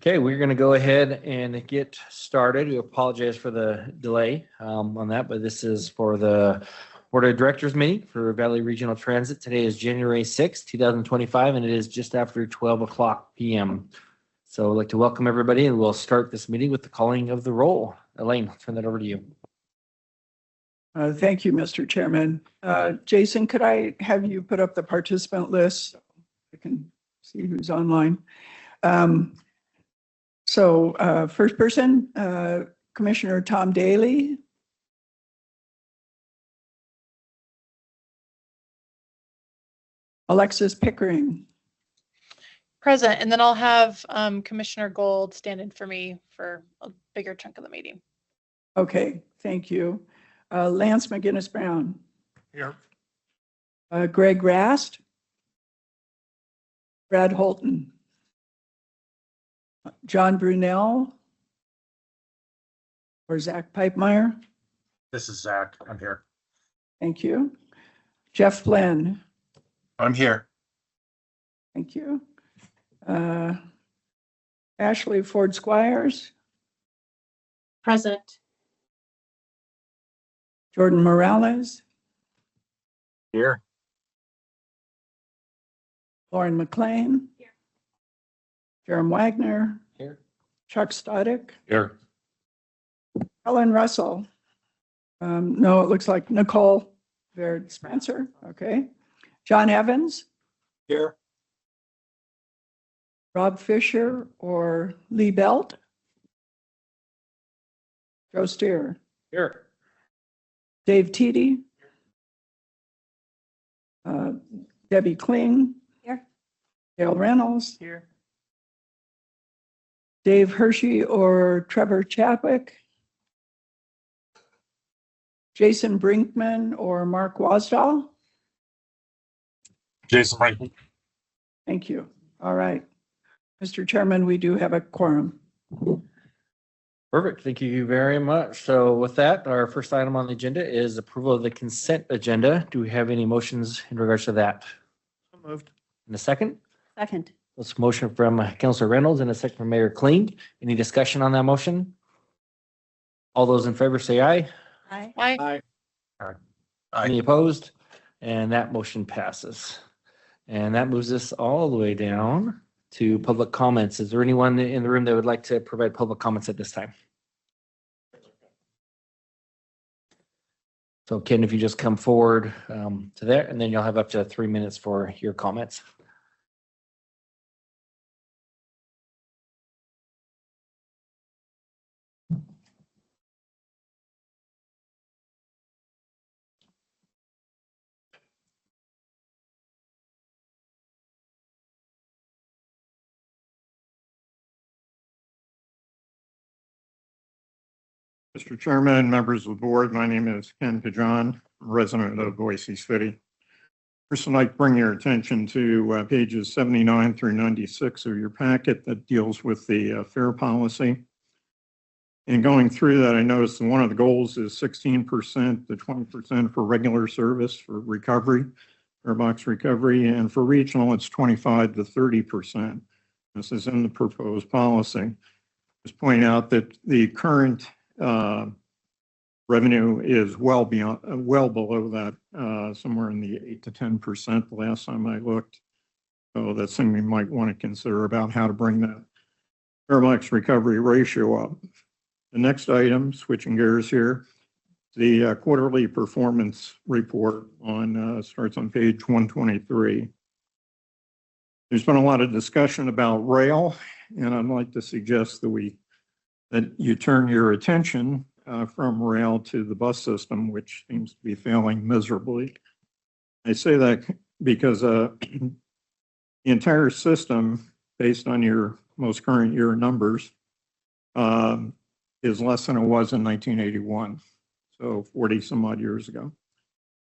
Okay, we're going to go ahead and get started. We apologize for the delay on that, but this is for the Board of Directors meeting for Valley Regional Transit. Today is January 6th, 2025, and it is just after 12 o'clock p.m. So I'd like to welcome everybody, and we'll start this meeting with the calling of the roll. Elaine, I'll turn that over to you. Thank you, Mr. Chairman. Jason, could I have you put up the participant list so I can see who's online? First person, Commissioner Tom Daly. Alexis Pickering. Present, and then I'll have Commissioner Gold stand in for me for a bigger chunk of the meeting. Okay, thank you. Lance McGinnis Brown. Here. Greg Rast. Brad Holton. John Brunel. Or Zach Pipemeyer. This is Zach. I'm here. Thank you. Jeff Flynn. I'm here. Thank you. Ashley Ford Squires. Present. Jordan Morales. Here. Lauren McLean. Here. Jerem Wagner. Here. Chuck Stodick. Here. Helen Russell. No, it looks like Nicole Baird Spencer. Okay. John Evans. Here. Rob Fisher or Lee Belt. Joe Steer. Here. Dave Teedy. Debbie Kling. Here. Dale Reynolds. Here. Dave Hershey or Trevor Chadwick. Jason Brinkman or Mark Wasdahl. Jason Brinkman. Thank you. All right. Mr. Chairman, we do have a quorum. Perfect. Thank you very much. So with that, our first item on the agenda is approval of the consent agenda. Do we have any motions in regards to that? So moved. In a second? Second. Let's motion from Councilor Reynolds and a second from Mayor Kling. Any discussion on that motion? All those in favor say aye. Aye. Aye. Any opposed? And that motion passes. And that moves us all the way down to public comments. Is there anyone in the room that would like to provide public comments at this time? So Ken, if you just come forward to there, and then you'll have up to 3 minutes for your comments. Mr. Chairman, members of the board, my name is Ken Kajan, resident of Boise City. First, I'd like to bring your attention to pages 79 through 96 of your packet that deals with the fare policy. In going through that, I noticed that one of the goals is 16% to 20% for regular service for recovery, fare box recovery, and for regional, it's 25 to 30%. This is in the proposed policy. Just point out that the current revenue is well below that, somewhere in the 8 to 10% the last time I looked. So that's something we might want to consider about how to bring that fare box recovery ratio up. The next item, switching gears here, the quarterly performance report starts on page 123. There's been a lot of discussion about rail, and I'd like to suggest that you turn your attention from rail to the bus system, which seems to be failing miserably. I say that because the entire system, based on your most current year numbers, is less than it was in 1981, so 40 some odd years ago.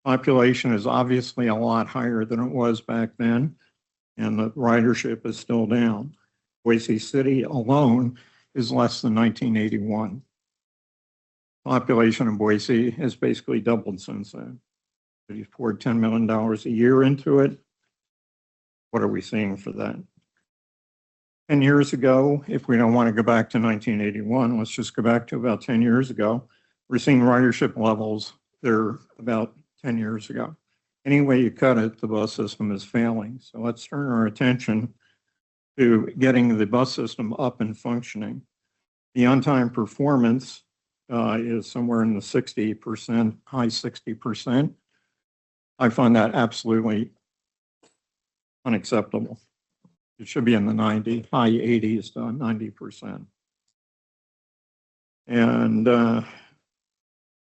Population is obviously a lot higher than it was back then, and the ridership is still down. Boise City alone is less than 1981. Population in Boise has basically doubled since then. We've poured $10 million a year into it. What are we seeing for that? 10 years ago, if we don't want to go back to 1981, let's just go back to about 10 years ago. We're seeing ridership levels, they're about 10 years ago. Any way you cut it, the bus system is failing. So let's turn our attention to getting the bus system up and functioning. The on-time performance is somewhere in the 60%, high 60%. I find that absolutely unacceptable. It should be in the high 80s to 90%. And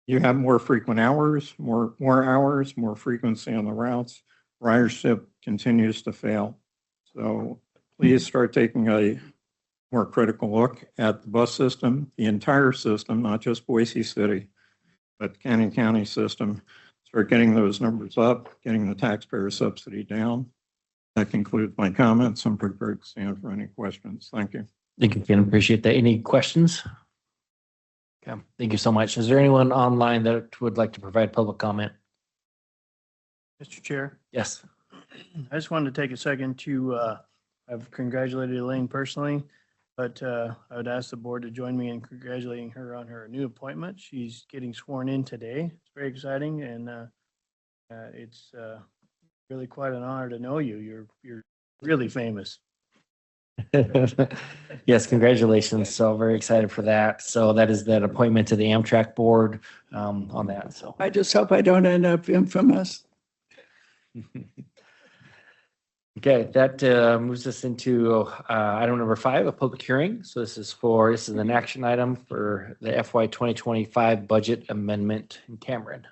you have more frequent hours, more hours, more frequency on the routes. Ridership continues to fail. So please start taking a more critical look at the bus system, the entire system, not just Boise City, but Canyon County system. Start getting those numbers up, getting the taxpayer subsidy down. That concludes my comments. I'm prepared to stand for any questions. Thank you. Thank you, Ken. Appreciate that. Any questions? Okay, thank you so much. Is there anyone online that would like to provide public comment? Mr. Chair, Yes. I just wanted to take a second to, I've congratulated Elaine personally, but I would ask the board to join me in congratulating her on her new appointment. She's getting sworn in today. It's very exciting, and it's really quite an honor to know you. You're really famous. Yes, congratulations. So very excited for that. So that is that appointment to the Amtrak board on that. So I just hope I don't end up infamous. okay, that moves us into item number 5, a public hearing. So this is an action item for the FY 2025 budget amendment in Cameron.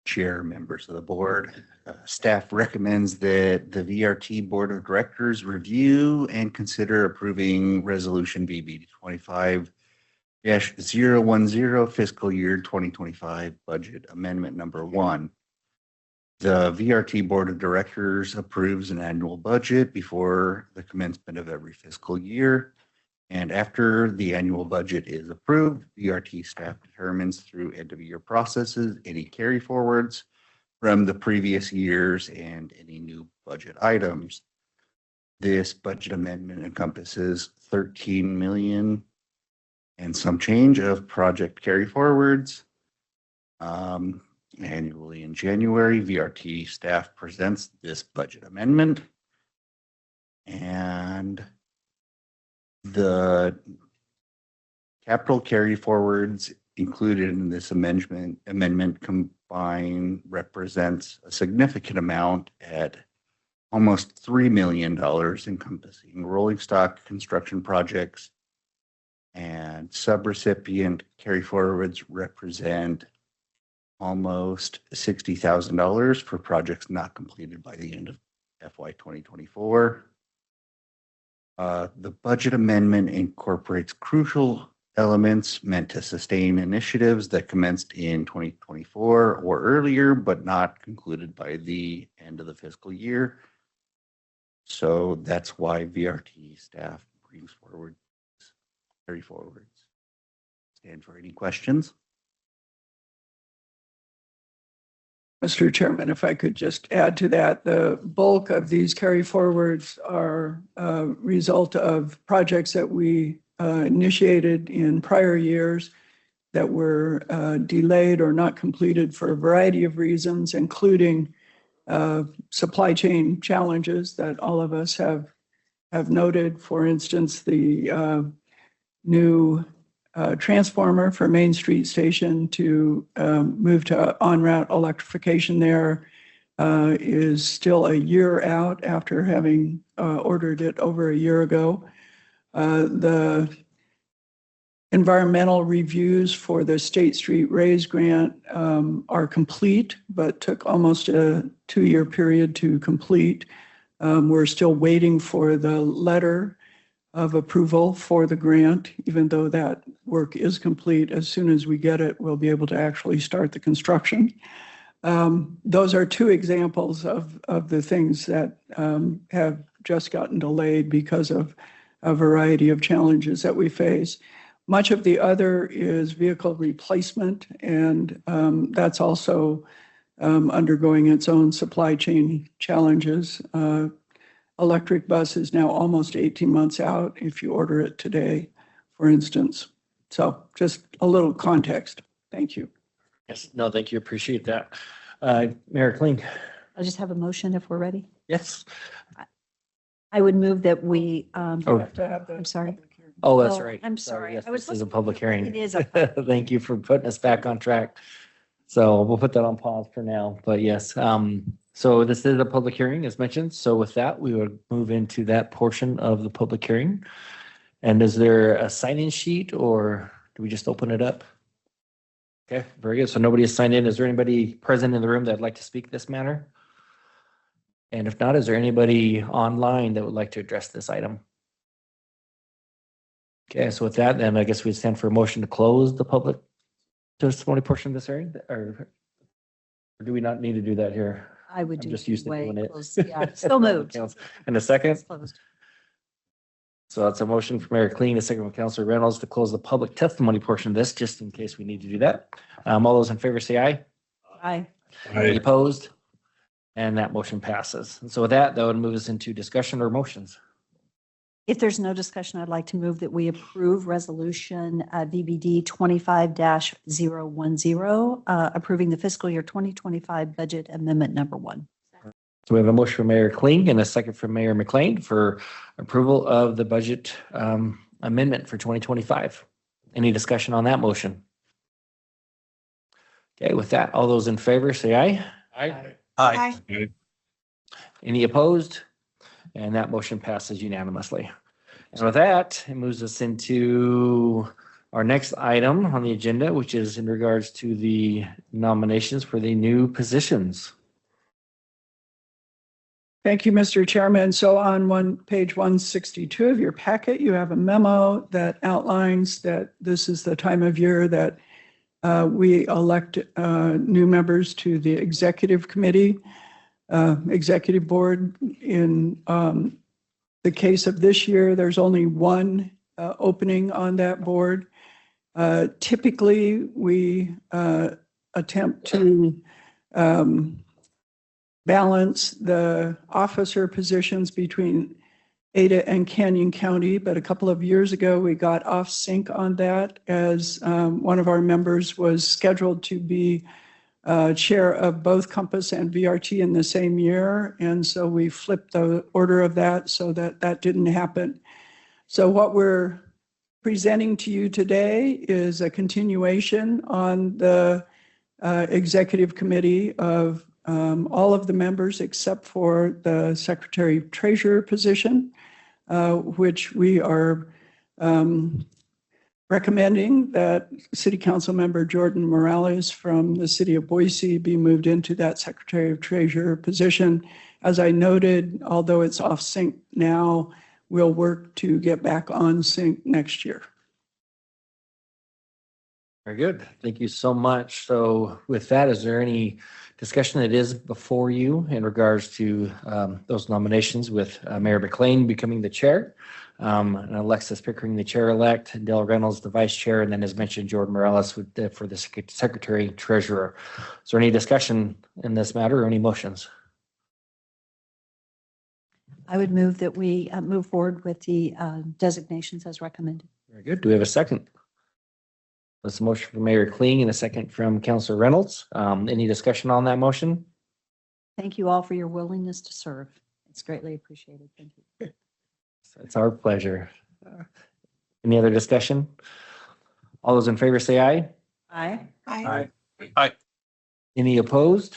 Chair, members of the board, staff recommends that the VRT Board of Directors review and consider approving Resolution BB 25-010 fiscal year 2025 budget amendment number 1. The VRT Board of Directors approves an annual budget before the commencement of every fiscal year. And after the annual budget is approved, VRT staff determines through end-of-year processes any carry forwards from the previous years and any new budget items. This budget amendment encompasses 13 million and some change of project carry forwards. Annually in January, VRT staff presents this budget amendment, and the capital carry forwards included in this amendment combined represents a significant amount at almost $3 million, encompassing rolling stock construction projects, and subrecipient carry forwards represent almost $60,000 for projects not completed by the end of FY 2024. The budget amendment incorporates crucial elements meant to sustain initiatives that commenced in 2024 or earlier, but not concluded by the end of the fiscal year. So that's why VRT staff brings forward carry forwards. Stand for any questions? Mr. Chairman, if I could just add to that, the bulk of these carry forwards are a result of projects that we initiated in prior years that were delayed or not completed for a variety of reasons, including supply chain challenges that all of us have noted. For instance, the new transformer for Main Street Station to move to en-route electrification there is still a year out after having ordered it over a year ago. The environmental reviews for the State Street Raise grant are complete, but took almost a 2-year period to complete. We're still waiting for the letter of approval for the grant, even though that work is complete. As soon as we get it, we'll be able to actually start the construction. Those are 2 examples of the things that have just gotten delayed because of a variety of challenges that we face. Much of the other is vehicle replacement, and that's also undergoing its own supply chain challenges. Electric bus is now almost 18 months out if you order it today, for instance. So just a little context. Thank you. Yes, no, thank you. Appreciate that. Mayor Kling. I'll just have a motion if we're ready. Yes. I would move that we, Oh, To have the I'm sorry. public hearing. oh, that's Oh, right. I'm sorry. Yes, I was this is a looking- public hearing. It is a Thank you for putting us back on track. So we'll put that on pause for now, but yes, so this is a public hearing as mentioned. So with that, we would move into that portion of the public hearing. And is there a sign-in sheet or do we just open it up? Okay, very good. So nobody has signed in. Is there anybody present in the room that'd like to speak this matter? And if not, is there anybody online that would like to address this item? Okay, so with that, then I guess we stand for a motion to close the public testimony portion of this hearing, or do we not need to do that here? I would I'm do. just used to way doing it. close. Yeah, still moved. In a second, Closed. so that's a motion from Mayor Clean, a second from Councilor Reynolds to close the public testimony portion of this, just in case we need to do that. All those in favor say aye. Aye. Any opposed? And that motion passes. And so with that, that would move us into discussion or motions. If there's no discussion, I'd like to move that we approve resolution VBD 25-010, approving the fiscal year 2025 budget amendment number 1. So we have a motion from Mayor Kling and a second from Mayor McLean for approval of the budget amendment for 2025. Any discussion on that motion? Okay, with that, all those in favor say aye. Aye. Any opposed? And that motion passes unanimously. And with that, it moves us into our next item on the agenda, which is in regards to the nominations for the new positions. Thank you, Mr. Chairman. So on page 162 of your packet, you have a memo that outlines that this is the time of year that we elect new members to the executive committee, executive board. In the case of this year, there's only one opening on that board. Typically, we attempt to balance the officer positions between Ada and Canyon County, but a couple of years ago, we got off sync on that as one of our members was scheduled to be chair of both Compass and VRT in the same year. And so we flipped the order of that so that that didn't happen. So what we're presenting to you today is a continuation on the executive committee of all of the members except for the secretary treasurer position, which we are recommending that City Council member Jordan Morales from the city of Boise be moved into that Secretary of Treasurer position. As I noted, although it's off sync now, we'll work to get back on sync next year. Very good. Thank you so much. So with that, is there any discussion that is before you in regards to those nominations with Mayor McLean becoming the chair? And Alexis Pickering, the chair-elect, and Dale Reynolds, the vice chair, and then as mentioned, Jordan Morales for the secretary treasurer. Is there any discussion in this matter or any motions? I would move that we move forward with the designations as recommended. Very good. Do we have a second? That's a motion from Mayor Kling and a second from Councilor Reynolds. Any discussion on that motion? Thank you all for your willingness to serve. It's greatly appreciated. Thank you. It's our pleasure. Any other discussion? All those in favor say aye. Aye. Any opposed?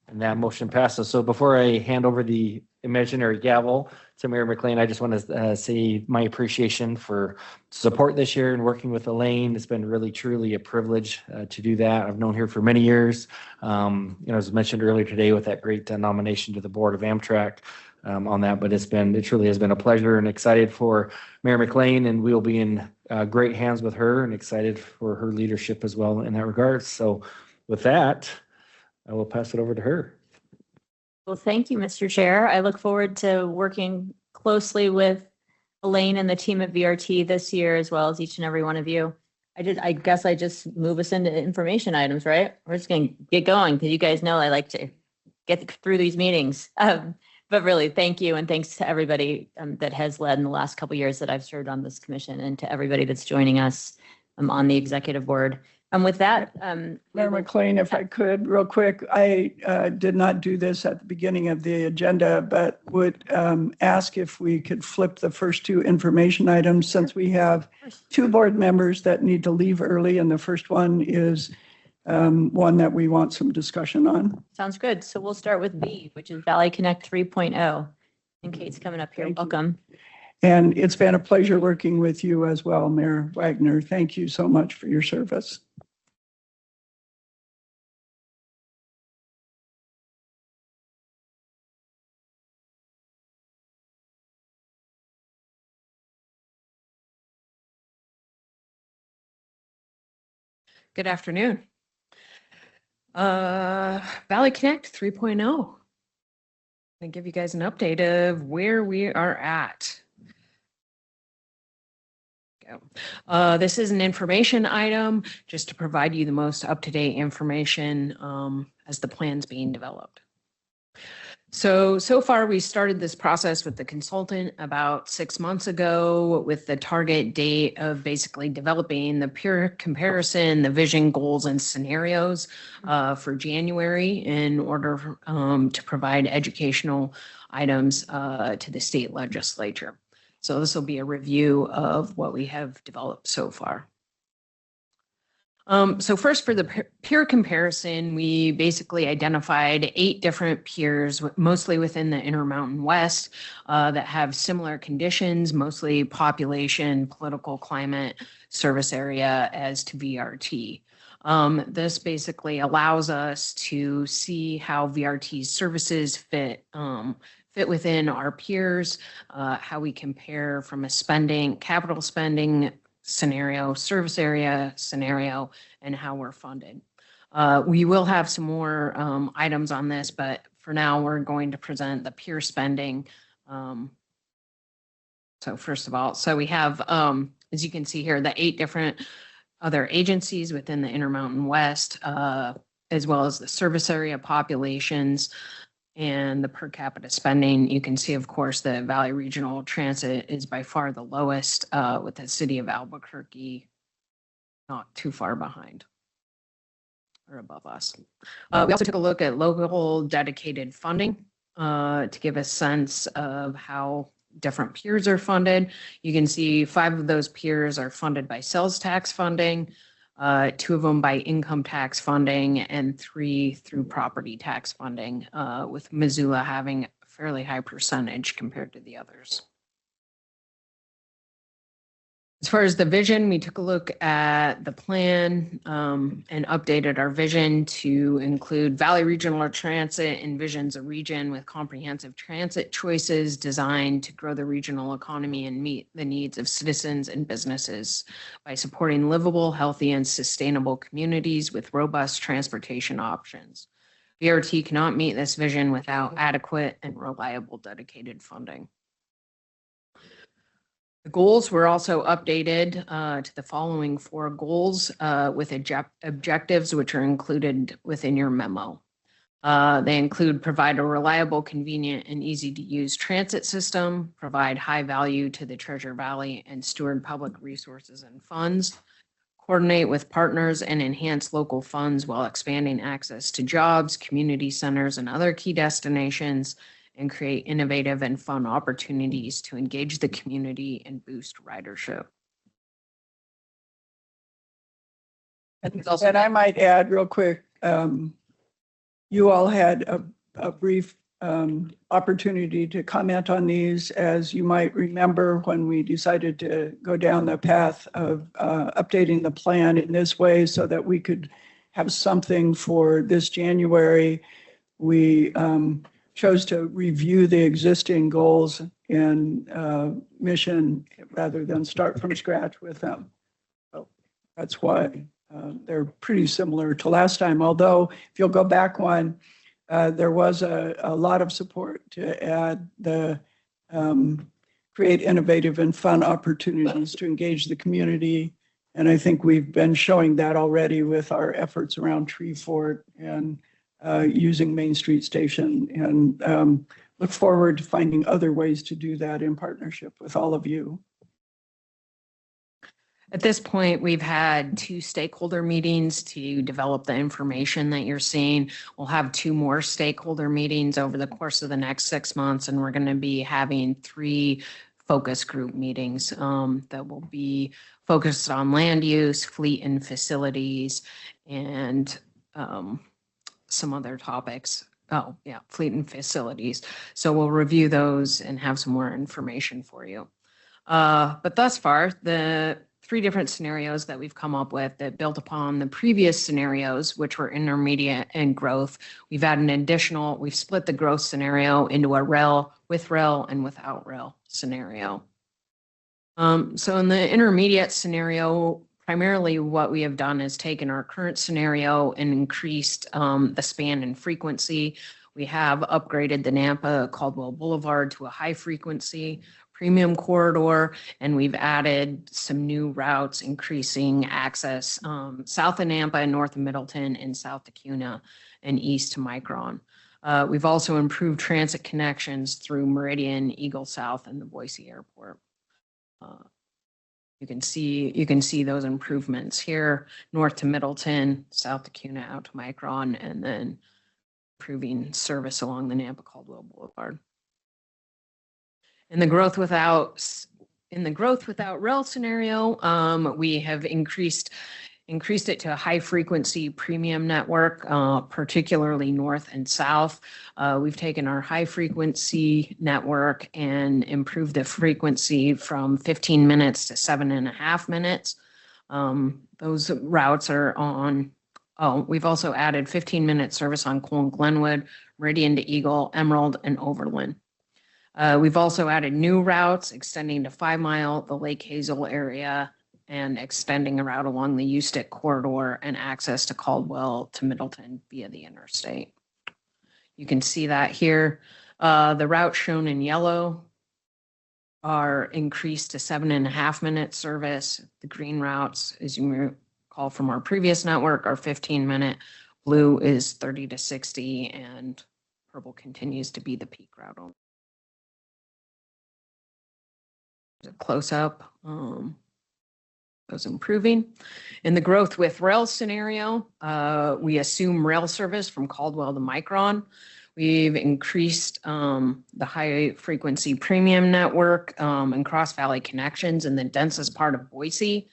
And that motion passes. So before I hand over the imaginary gavel to Mayor McLean, I just want to say my appreciation for support this year and working with Elaine. It's been really, truly a privilege to do that. I've known her for many years. As mentioned earlier today with that great nomination to the board of Amtrak on that, but it truly has been a pleasure and excited for Mayor McLean, and we'll be in great hands with her and excited for her leadership as well in that regard. So with that, I will pass it over to her. Well, thank you, Mr. Chair. I look forward to working closely with Elaine and the team at VRT this year, as well as each and every one of you. I guess I just move us into information items, right? We're just gonna get going because you guys know I like to get through these meetings. But really, thank you, and thanks to everybody that has led in the last couple of years that I've served on this commission, and to everybody that's joining us on the executive board. And with that, Mayor McLean, if I could, real quick, I did not do this at the beginning of the agenda, but would ask if we could flip the first two information items, since we have two board members that need to leave early, and the first one is one that we want some discussion on. sounds good. So we'll start with V, which is Valley Connect 3.0. And Kate's coming up here. Thank you. Welcome. And it's been a pleasure working with you as well, Mayor Wagner. Thank you so much for your service. Good afternoon. Valley Connect 3.0. I'm going to give you guys an update of where we are at. This is an information item just to provide you the most up-to-date information as the plan's being developed. So far, we started this process with the consultant about 6 months ago with the target date of basically developing the peer comparison, the vision, goals, and scenarios for January in order to provide educational items to the state legislature. So this will be a review of what we have developed so far. So first, for the peer comparison, we basically identified 8 different peers, mostly within the Intermountain West, that have similar conditions, mostly population, political climate, service area as to VRT. This basically allows us to see how VRT's services fit within our peers, how we compare from a capital spending scenario, service area scenario, and how we're funded. We will have some more items on this, but for now, we're going to present the peer spending. So first of all, so we have, as you can see here, the 8 different other agencies within the Intermountain West, as well as the service area populations and the per capita spending. You can see, of course, the Valley Regional Transit is by far the lowest, with the city of Albuquerque not too far behind or above us. We also took a look at local dedicated funding to give a sense of how different peers are funded. You can see 5 of those peers are funded by sales tax funding, 2 of them by income tax funding, and 3 through property tax funding, with Missoula having a fairly high percentage compared to the others. As far as the vision, we took a look at the plan and updated our vision to include Valley Regional Transit envisions a region with comprehensive transit choices designed to grow the regional economy and meet the needs of citizens and businesses by supporting livable, healthy, and sustainable communities with robust transportation options. VRT cannot meet this vision without adequate and reliable dedicated funding. The goals were also updated to the following 4 goals with objectives, which are included within your memo. They include provide a reliable, convenient, and easy to use transit system, provide high value to the Treasure Valley, and steward public resources and funds, coordinate with partners and enhance local funds while expanding access to jobs, community centers, and other key destinations, and create innovative and fun opportunities to engage the community and boost ridership. And I might add real quick, you all had a brief opportunity to comment on these. As you might remember, when we decided to go down the path of updating the plan in this way so that we could have something for this January, we chose to review the existing goals and mission rather than start from scratch with them. So that's why they're pretty similar to last time. Although if you'll go back one, there was a lot of support to add the create innovative and fun opportunities to engage the community. And I think we've been showing that already with our efforts around Tree Fort and using Main Street Station, and look forward to finding other ways to do that in partnership with all of you. At this point, we've had 2 stakeholder meetings to develop the information that you're seeing. We'll have 2 more stakeholder meetings over the course of the next 6 months, and we're going to be having 3 focus group meetings that will be focused on land use, fleet and facilities, and some other topics. Oh, yeah, fleet and facilities. So we'll review those and have some more information for you. But thus far, the 3 different scenarios that we've come up with that built upon the previous scenarios, which were intermediate and growth. We've split the growth scenario into a rail, with rail, and without rail scenario. So in the intermediate scenario, primarily what we have done is taken our current scenario and increased the span and frequency. We have upgraded the Nampa Caldwell Boulevard to a high frequency premium corridor, and we've added some new routes, increasing access south of Nampa and north of Middleton and south to Cuna and east to Micron. We've also improved transit connections through Meridian, Eagle South, and the Boise Airport. You can see those improvements here, north to Middleton, south to Cuna, out to Micron, and then improving service along the Nampa Caldwell Boulevard. In the growth without rail scenario, we have increased it to a high frequency premium network, particularly north and south. We've taken our high frequency network and improved the frequency from 15 minutes to 7.5 minutes. Those routes are on. Oh, we've also added 15-minute service on Cole and Glenwood, Meridian to Eagle, Emerald, and Overland. We've also added new routes extending to 5 Mile, the Lake Hazel area, and extending a route along the Ustick corridor and access to Caldwell to Middleton via the interstate. You can see that here. The routes shown in yellow are increased to 7.5 minute service. The green routes, as you recall from our previous network, are 15-minute. Blue is 30 to 60, and purple continues to be the peak route. A close up, those improving. In the growth with rail scenario, we assume rail service from Caldwell to Micron. We've increased the high frequency premium network and cross valley connections in the densest part of Boise.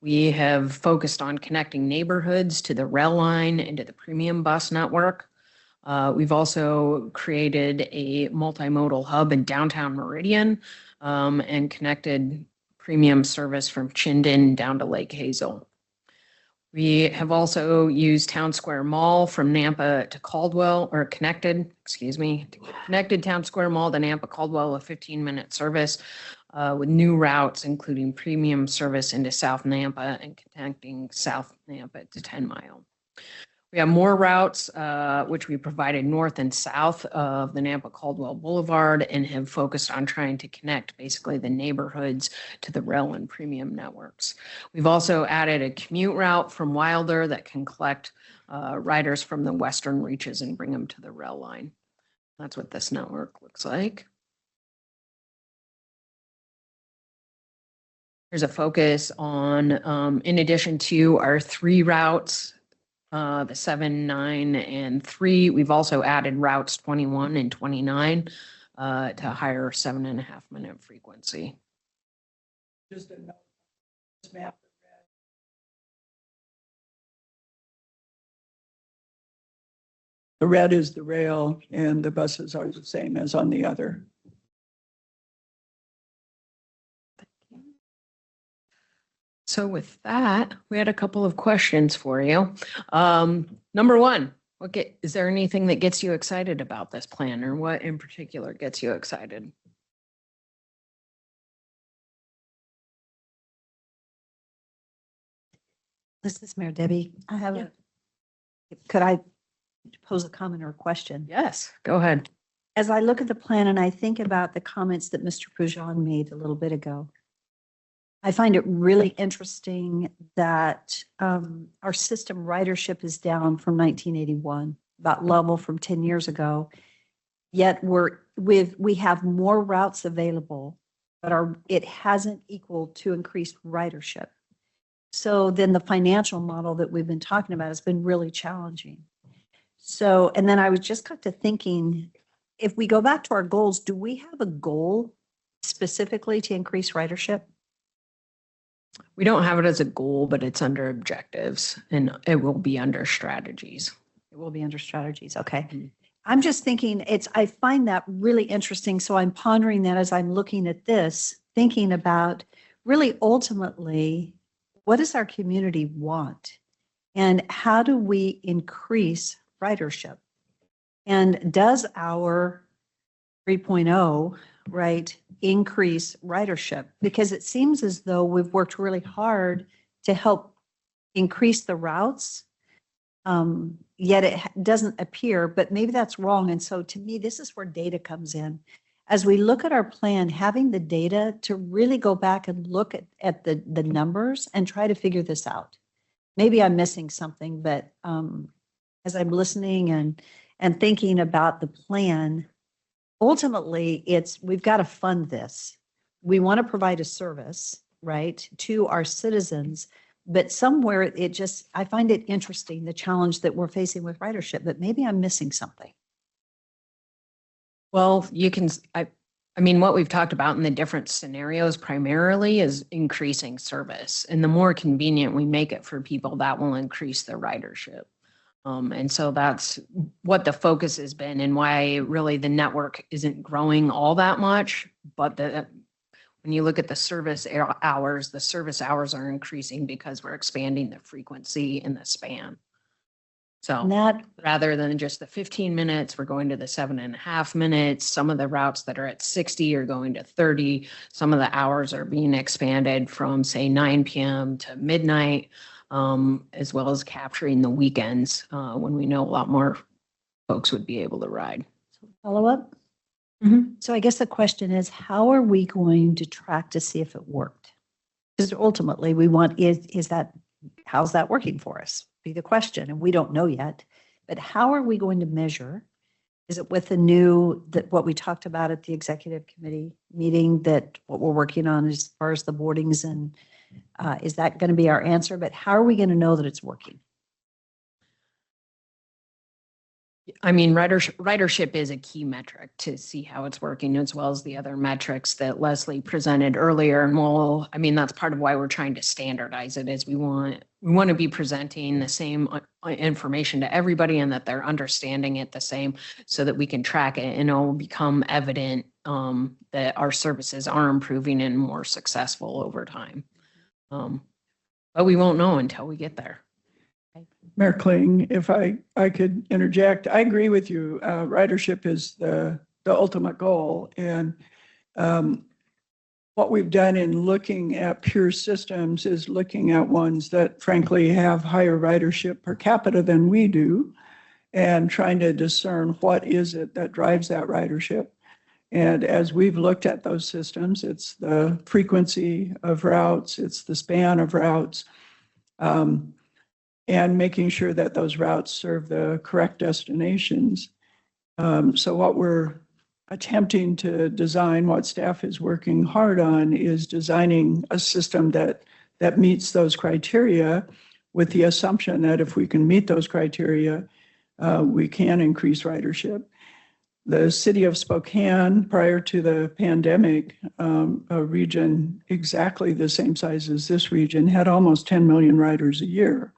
We have focused on connecting neighborhoods to the rail line and to the premium bus network. We've also created a multimodal hub in downtown Meridian and connected premium service from Chinden down to Lake Hazel. We have also used Town Square Mall from Nampa to Caldwell, or connected Town Square Mall to Nampa Caldwell with 15-minute service with new routes, including premium service into South Nampa and connecting South Nampa to 10 Mile. We have more routes, which we provided north and south of the Nampa Caldwell Boulevard, and have focused on trying to connect basically the neighborhoods to the rail and premium networks. We've also added a commute route from Wilder that can collect riders from the western reaches and bring them to the rail line. That's what this network looks like. There's a focus on, in addition to our 3 routes, the 7, 9, and 3. We've also added routes 21 and 29 to higher 7.5 minute frequency. Just a note, this map. The red is the rail, and the buses are the same as on the other. So with that, we had a couple of questions for you. Number 1, is there anything that gets you excited about this plan, or what in particular gets you excited? This is Mayor Debbie. Could I pose a comment or a question? Yes, go ahead. as I look at the plan and I think about the comments that Mr. Pujan made a little bit ago, I find it really interesting that our system ridership is down from 1981, about level from 10 years ago. Yet we have more routes available, but it hasn't equaled to increased ridership. So then the financial model that we've been talking about has been really challenging. So, and then I was just got to thinking, if we go back to our goals, do we have a goal specifically to increase ridership? We don't have it as a goal, but it's under objectives and it will be under strategies. It will be under strategies. Okay. I'm just thinking I find that really interesting. So I'm pondering that as I'm looking at this, thinking about really ultimately, what does our community want? And how do we increase ridership? And does our 3.0, right, increase ridership? Because it seems as though we've worked really hard to help increase the routes, yet it doesn't appear, but maybe that's wrong. And so to me, this is where data comes in. As we look at our plan, having the data to really go back and look at the numbers and try to figure this out. Maybe I'm missing something, but as I'm listening and thinking about the plan, ultimately we've got to fund this. We want to provide a service, right, to our citizens, but somewhere I find it interesting, the challenge that we're facing with ridership, but maybe I'm missing something. Well, I mean, what we've talked about in the different scenarios primarily is increasing service. And the more convenient we make it for people, that will increase the ridership. And so that's what the focus has been and why really the network isn't growing all that much. But when you look at the service hours are increasing because we're expanding the frequency and the span. So rather than just the 15 minutes, we're going to the 7.5 minutes. Some of the routes that are at 60 are going to 30. Some of the hours are being expanded from, say, 9 p.m. to midnight, as well as capturing the weekends when we know a lot more folks would be able to ride. Follow up? So I guess the question is, how are we going to track to see if it worked? Because ultimately we want, how's that working for us? Be the question, and we don't know yet, but how are we going to measure? Is it with what we talked about at the executive committee meeting, that what we're working on as far as the boardings, and is that going to be our answer? But how are we going to know that it's working? I mean, ridership is a key metric to see how it's working, as well as the other metrics that Leslie presented earlier. And that's part of why we're trying to standardize it, is we want to be presenting the same information to everybody and that they're understanding it the same, so that we can track it and it will become evident that our services are improving and more successful over time. But we won't know until we get there. Mayor Kling, if I could interject, I agree with you. Ridership is the ultimate goal. And what we've done in looking at pure systems is looking at ones that frankly have higher ridership per capita than we do, and trying to discern what is it that drives that ridership. And as we've looked at those systems, it's the frequency of routes, it's the span of routes, and making sure that those routes serve the correct destinations. So what we're attempting to design, what staff is working hard on, is designing a system that meets those criteria, with the assumption that if we can meet those criteria, we can increase ridership. The city of Spokane, prior to the pandemic, a region exactly the same size as this region, had almost 10 million riders a year,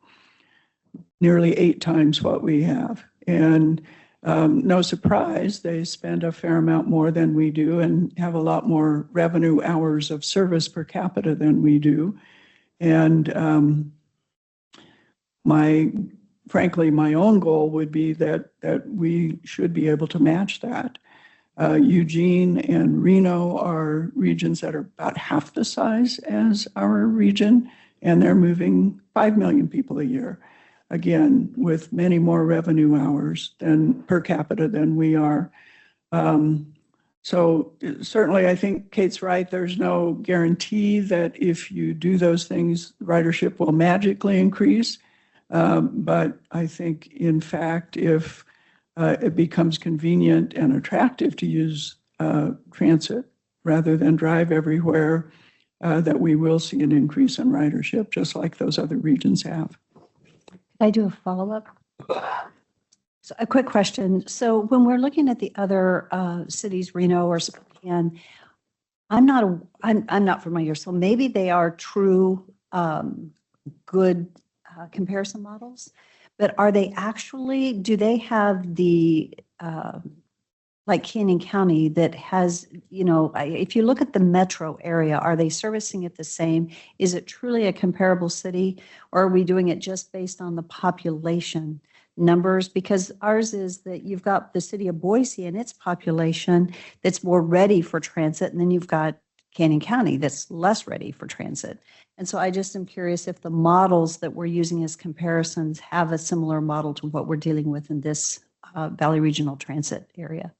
nearly 8 times what we have. And no surprise, they spend a fair amount more than we do and have a lot more revenue hours of service per capita than we do. And frankly, my own goal would be that we should be able to match that. Eugene and Reno are regions that are about half the size as our region, and they're moving 5 million people a year. Again, with many more revenue hours than per capita than we are. So certainly, I think Kate's right. There's no guarantee that if you do those things, ridership will magically increase. But I think, in fact, if it becomes convenient and attractive to use transit rather than drive everywhere, that we will see an increase in ridership, just like those other regions have. Could I do a follow-up? So a quick question. So when we're looking at the other cities, Reno or Spokane, I'm not familiar. So maybe they are true good comparison models, but are they actually, do they have the like Canyon County that has, if you look at the metro area, are they servicing it the same? Is it truly a comparable city, or are we doing it just based on the population numbers? Because ours is that you've got the city of Boise and its population that's more ready for transit, and then you've got Canyon County that's less ready for transit. And so I just am curious if the models that we're using as comparisons have a similar model to what we're dealing with in this Valley Regional Transit area.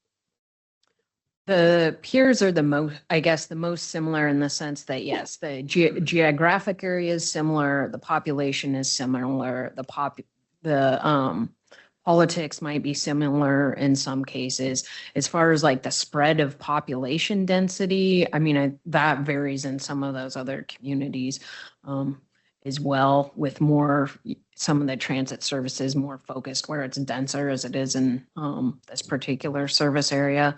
The peers are the most similar in the sense that, yes, the geographic area is similar, the population is similar, the politics might be similar in some cases. As far as like the spread of population density, I mean, that varies in some of those other communities as well, with some of the transit services more focused where it's denser as it is in this particular service area.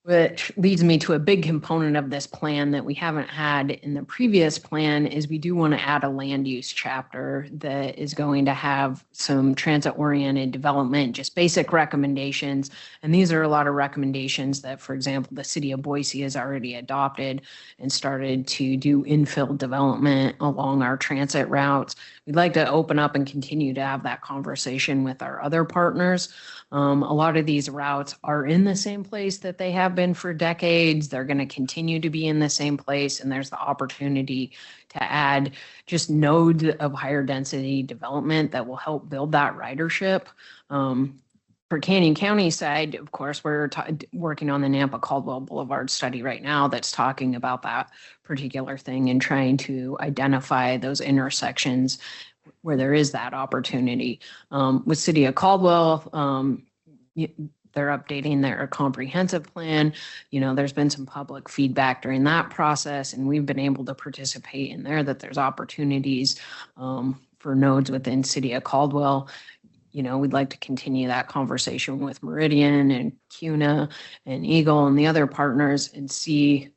Which leads me to a big component of this plan that we haven't had in the previous plan is we do want to add a land use chapter that is going to have some transit-oriented development, just basic recommendations. And these are a lot of recommendations that, for example, the city of Boise has already adopted and started to do infill development along our transit routes. We'd like to open up and continue to have that conversation with our other partners. A lot of these routes are in the same place that they have been for decades. They're going to continue to be in the same place, and there's the opportunity to add just nodes of higher density development that will help build that ridership. For Canyon County side, of course, we're working on the Nampa Caldwell Boulevard study right now that's talking about that particular thing and trying to identify those intersections where there is that opportunity. With City of Caldwell, they're updating their comprehensive plan. There's been some public feedback during that process, and we've been able to participate in there that there's opportunities for nodes within City of Caldwell. We'd like to continue that conversation with Meridian and CUNA and Eagle and the other partners and see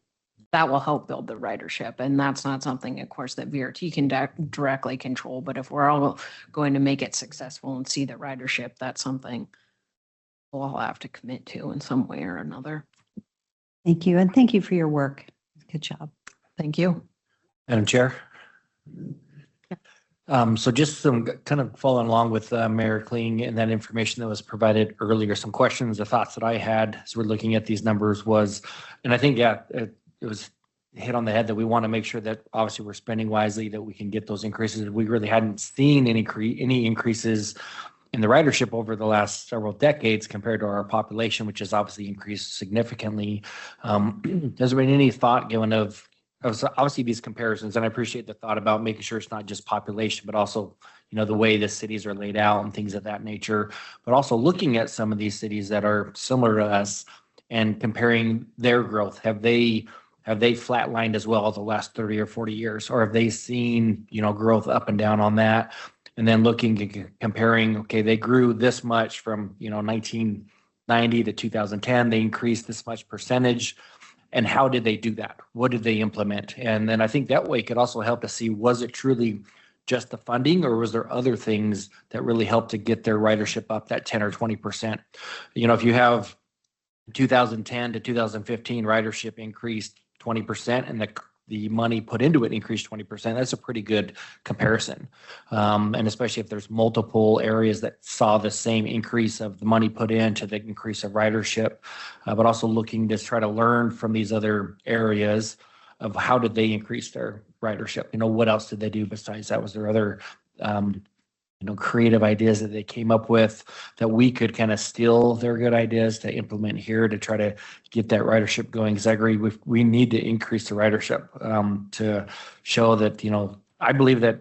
that will help build the ridership. And that's not something, of course, that VRT can directly control. But if we're all going to make it successful and see the ridership, that's something we'll all have to commit to in some way or another. Thank you. And thank you for your work. Good job. Thank you. Madam Chair. So just some kind of following along with Mayor Kling and that information that was provided earlier, some questions, the thoughts that I had as we're looking at these numbers was, and I think, it was hit on the head that we want to make sure that obviously we're spending wisely, that we can get those increases. We really hadn't seen any increases in the ridership over the last several decades compared to our population, which has obviously increased significantly. Has there been any thought given of obviously these comparisons, and I appreciate the thought about making sure it's not just population, but also, the way the cities are laid out and things of that nature, but also looking at some of these cities that are similar to us and comparing their growth. Have they flatlined as well the last 30 or 40 years, or have they seen, growth up and down on that? And then comparing, okay, they grew this much from, 1990 to 2010, they increased this much percentage. And how did they do that? What did they implement? And then I think that way could also help to see, was it truly just the funding, or was there other things that really helped to get their ridership up that 10 or 20%? If you have 2010 to 2015 ridership increased 20% and the money put into it increased 20%, that's a pretty good comparison. And especially if there's multiple areas that saw the same increase of the money put into the increase of ridership, but also looking to try to learn from these other areas of how did they increase their ridership? What else did they do besides that? Was there other creative ideas that they came up with that we could kind of steal their good ideas to implement here to try to get that ridership going. Because I agree, we need to increase the ridership to show that, I believe that,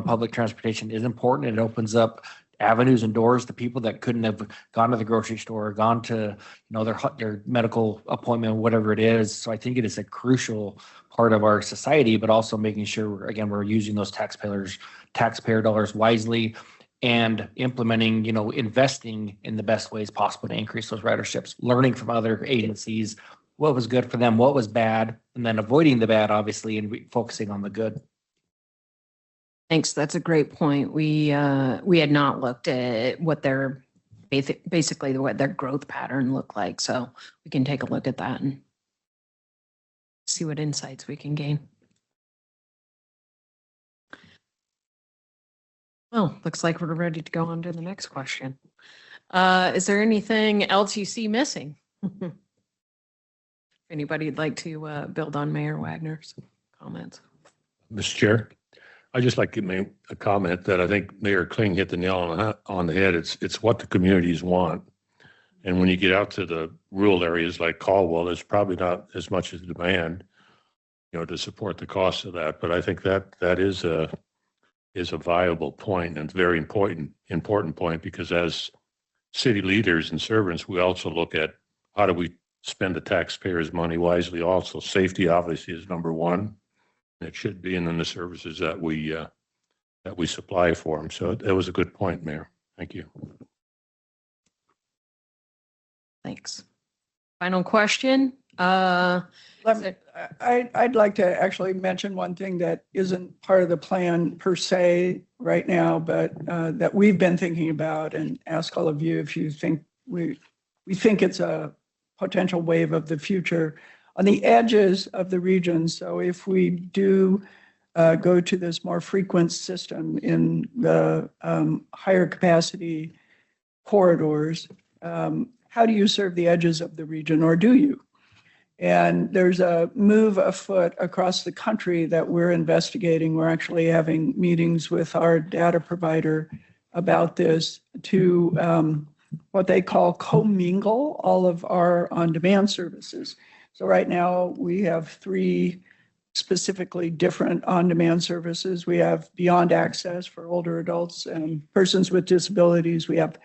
public transportation is important. It opens up avenues and doors to people that couldn't have gone to the grocery store, gone to, their medical appointment, whatever it is. So I think it is a crucial part of our society, but also making sure, again, we're using those taxpayer dollars wisely and implementing, investing in the best ways possible to increase those riderships, learning from other agencies, what was good for them, what was bad, and then avoiding the bad, obviously, and focusing on the good. Thanks. That's a great point. We had not looked at what their basically what their growth pattern looked like. So we can take a look at that and see what insights we can gain. Well, looks like we're ready to go on to the next question. Is there anything else you see missing? If anybody'd like to build on Mayor Wagner's comments. Mr. Chair, I'd just like to make a comment that I think Mayor Kling hit the nail on the head. It's what the communities want. And when you get out to the rural areas like Caldwell, there's probably not as much as demand, to support the cost of that. But I think that is a viable point and very important point, because as city leaders and servants, we also look at how do we spend the taxpayers' money wisely. Also, safety obviously is number one. It should be, and then the services that we supply for them. So that was a good point, Mayor. Thank you. Thanks. Final question. I'd like to actually mention one thing that isn't part of the plan per se right now, but that we've been thinking about, and ask all of you if you think we think it's a potential wave of the future on the edges of the region. So if we do go to this more frequent system in the higher capacity corridors, how do you serve the edges of the region, or do you? And there's a move afoot across the country that we're investigating. We're actually having meetings with our data provider about this to what they call commingle all of our on-demand services. So right now we have 3 specifically different on-demand services. We have Beyond Access for older adults and persons with disabilities. We have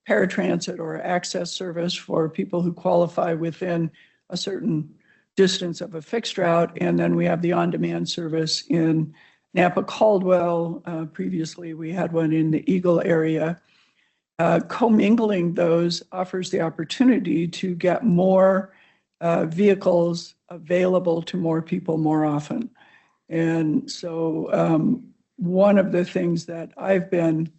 paratransit or access service for people who qualify within a certain distance of a fixed route. And then we have the on-demand service in Napa Caldwell. Previously, we had one in the Eagle area. Commingling those offers the opportunity to get more vehicles available to more people more often. And so one of the things that I've been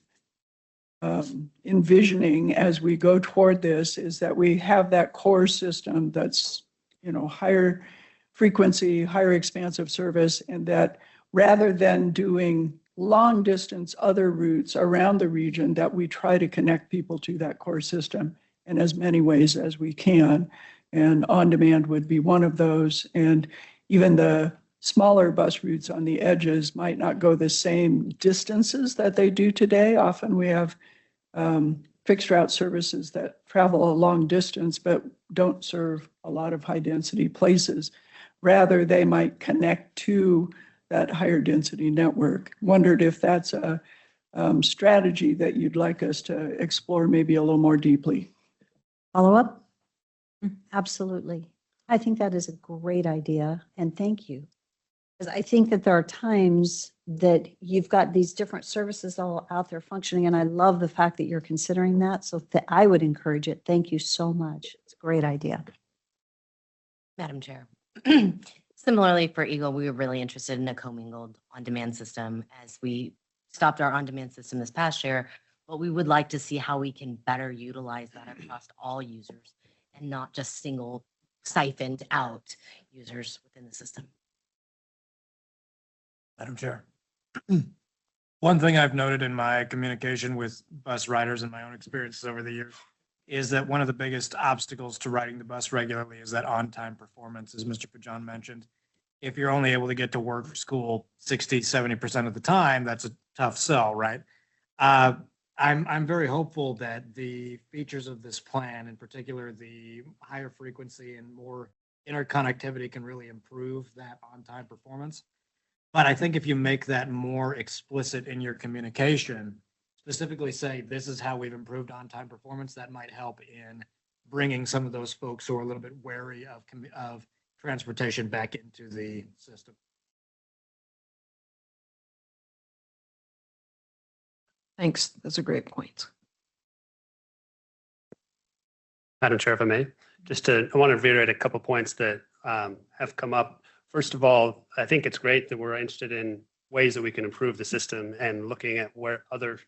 envisioning as we go toward this is that we have that core system that's, higher frequency, higher expansive service, and that rather than doing long distance other routes around the region, that we try to connect people to that core system in as many ways as we can. And on-demand would be one of those. And even the smaller bus routes on the edges might not go the same distances that they do today. Often we have fixed route services that travel a long distance but don't serve a lot of high density places. Rather, they might connect to that higher density network. Wondered if that's a strategy that you'd like us to explore maybe a little more deeply. Follow up? Absolutely. I think that is a great idea, and thank you. Because I think that there are times that you've got these different services all out there functioning, and I love the fact that you're considering that. So I would encourage it. Thank you so much. It's a great idea. Madam Chair. Similarly for Eagle, we were really interested in a commingled on-demand system as we stopped our on-demand system this past year, but we would like to see how we can better utilize that across all users and not just single siphoned out users within the system. Madam Chair. One thing I've noted in my communication with bus riders and my own experiences over the years is that one of the biggest obstacles to riding the bus regularly is that on-time performance, as Mr. Pajan mentioned. If you're only able to get to work or school 60, 70% of the time, that's a tough sell, right? I'm very hopeful that the features of this plan, in particular, the higher frequency and more interconnectivity can really improve that on-time performance. But I think if you make that more explicit in your communication, specifically say, this is how we've improved on-time performance, that might help in bringing some of those folks who are a little bit wary of transportation back into the system. Thanks. That's a great point. Madam Chair, if I may, I want to reiterate a couple points that have come up. First of all, I think it's great that we're interested in ways that we can improve the system and looking at where other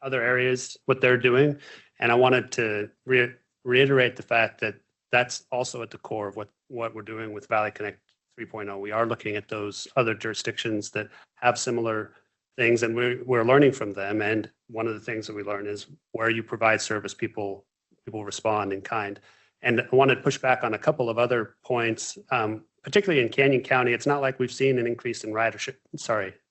areas, what they're doing. And I wanted to reiterate the fact that that's also at the core of what we're doing with Valley Connect 3.0. We are looking at those other jurisdictions that have similar things, and we're learning from them. And one of the things that we learn is where you provide service, people respond in kind. And I want to push back on a couple of other points, particularly in Canyon County. It's not like we've seen an increase in ridership.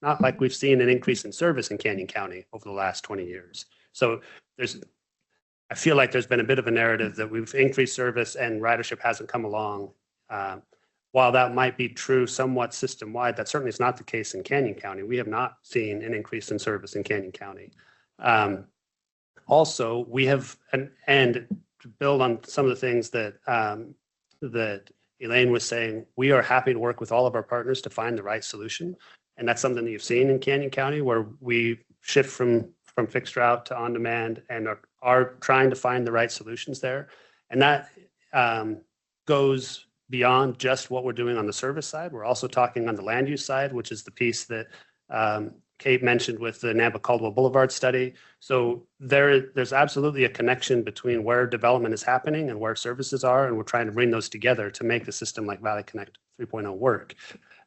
Not like we've seen an increase in service in Canyon County over the last 20 years. So I feel like there's been a bit of a narrative that we've increased service and ridership hasn't come along. While that might be true somewhat system-wide, that certainly is not the case in Canyon County. We have not seen an increase in service in Canyon County. Also, we have, and to build on some of the things that that Elaine was saying, we are happy to work with all of our partners to find the right solution. And that's something that you've seen in Canyon County, where we shift from fixed route to on-demand and are trying to find the right solutions there. And that goes beyond just what we're doing on the service side. We're also talking on the land use side, which is the piece that Kate mentioned with the Napa-Caldwell Boulevard study. So there's absolutely a connection between where development is happening and where services are, and we're trying to bring those together to make the system like Valley Connect 3.0 work.